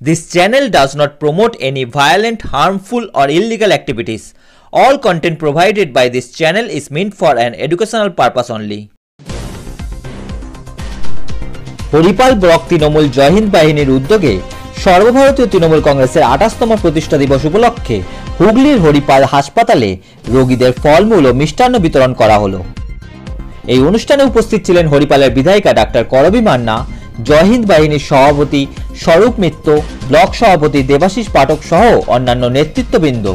This channel does not promote any violent, harmful, or illegal activities. All content provided by this channel is meant for an educational purpose only. Haripal block Trinamool Jai Hind বাহিনীর উদ্যোগে সর্বভারতীয় তৃণমূল কংগ্রেসের 28তম প্রতিষ্ঠা দিবস উপলক্ষে হুগলির হরিপাল হাসপাতালে রোগীদের ফলমূল ও মিষ্টান্ন বিতরণ করা হলো। এই অনুষ্ঠানে উপস্থিত ছিলেন হরিপালের বিধায়িকা ডাক্তার করবী মান্না, জয় হিন্দ বাহিনীর সভাপতি স্বরূপ মিত্র, ব্লক সভাপতি দেবাশিস পাঠক সহ অন্যান্য নেতৃত্ববৃন্দ।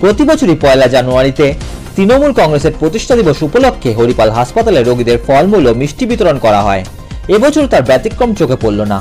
প্রতি বছরই 1 জানুয়ারিতে তৃণমূল কংগ্রেসের প্রতিষ্ঠা দিবস উপলক্ষে হরিপাল হাসপাতালে রোগীদের ফলমূল ও মিষ্টি বিতরণ করা হয়। এবছর তার ব্যতিক্রম চোখে পড়ল না।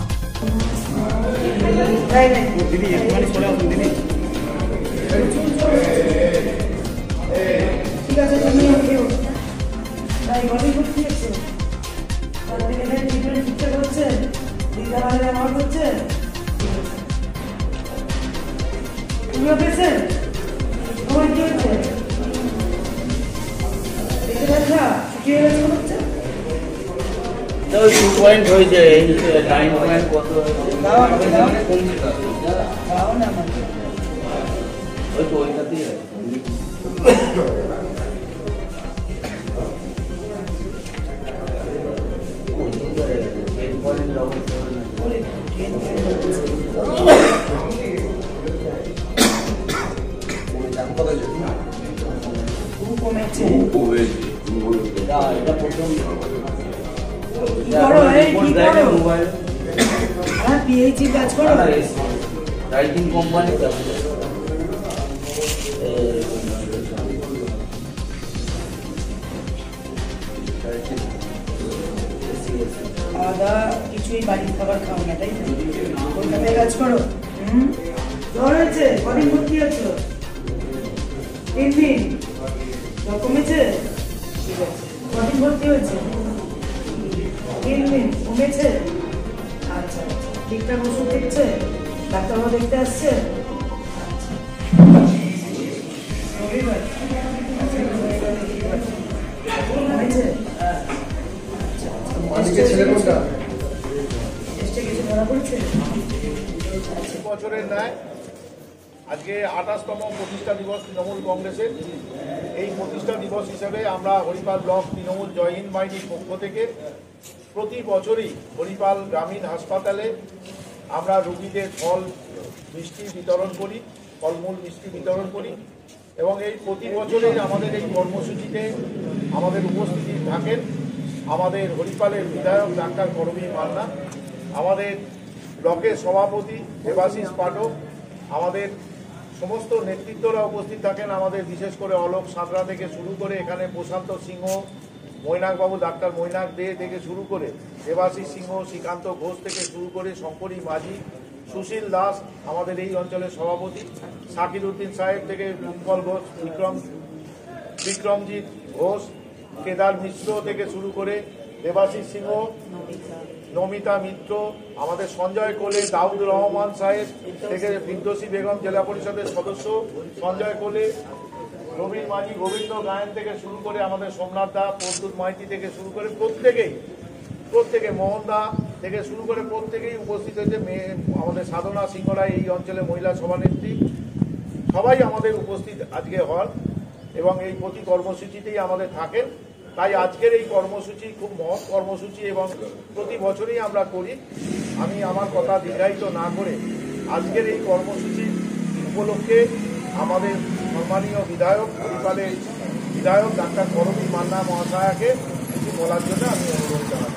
কিছুই বাড়ির খাবার খাও না, তাই কলকাতায় কাজ করো। জ্বর হয়েছে, কদিন ভর্তি আছো? 3 দিন। জ্বর কমেছে? ঠিক আছে। কদিন ভর্তি হয়েছে? 3 দিন। কমেছে? আচ্ছা, ঠিকঠাক ওষুধ দিচ্ছে? ডাক্তারবাবু দেখতে আসছে? আচ্ছা, রবিবার কমেছে? বছরের ন্যায় আজকে 28তম প্রতিষ্ঠা দিবস তৃণমূল কংগ্রেসের। এই প্রতিষ্ঠা দিবস হিসেবে আমরা হরিপাল ব্লক তৃণমূল জয় হিন্দ বাহিনীর পক্ষ থেকে প্রতি বছরই হরিপাল গ্রামীণ হাসপাতালে আমরা রোগীদের ফল মিষ্টি বিতরণ করি, ফলমূল মিষ্টি বিতরণ করি এবং এই প্রতি বছরই আমাদের এই কর্মসূচিতে আমাদের উপস্থিতি থাকেন আমাদের হরিপালের বিধায়ক ডাক্তার করবী মান্না, আমাদের ব্লকের সভাপতি দেবাশিস পাঠক, আমাদের সমস্ত নেতৃত্বরা উপস্থিত থাকেন। আমাদের বিশেষ করে অলোক সাঁতরা থেকে শুরু করে এখানে প্রশান্ত সিংহ, মৈনাকবাবু ডাক্তার মৈনাক দে থেকে শুরু করে দেবাশিস সিংহ, শ্রীকান্ত ঘোষ থেকে শুরু করে শঙ্করী মাঝি, সুশীল দাস আমাদের এই অঞ্চলের সভাপতি, শাকির উদ্দিন সাহেব থেকে উৎপল ঘোষ, বিক্রমজিৎ ঘোষ, কেদার মিশ্র থেকে শুরু করে দেবাশিস সিংহ, নমিতা মিত্র, আমাদের সঞ্জয় কোলে, দাউদ রহমান সাহেব থেকে ফিরদৌসী বেগম জেলা পরিষদের সদস্য সঞ্জয় কোলে, রবীন মাঝি, গোবিন্দ গায়েন থেকে শুরু করে আমাদের সোমনাথ দা, প্রদ্যুৎ মাইতি থেকে শুরু করে প্রত্যেকে মোহন দা থেকে শুরু করে প্রত্যেকেই উপস্থিত হয়েছে। আমাদের সাধনা সিংহরায় এই অঞ্চলে মহিলা সভানেত্রী, সবাই আমাদের উপস্থিত আজকে হন এবং এই প্রতি কর্মসূচিতেই আমাদের থাকেন। তাই আজকের এই কর্মসূচি খুব মহৎ কর্মসূচি এবং প্রতি বছরই আমরা করি। আমি আমার কথা দীর্ঘায়িত না করে আজকের এই কর্মসূচি উপলক্ষে আমাদের সম্মানীয় বিধায়ক, হরিপালের বিধায়ক ডাক্তার করবী মান্না মহাশয়াকে কিছু বলার জন্য আমি অনুরোধ জানাই।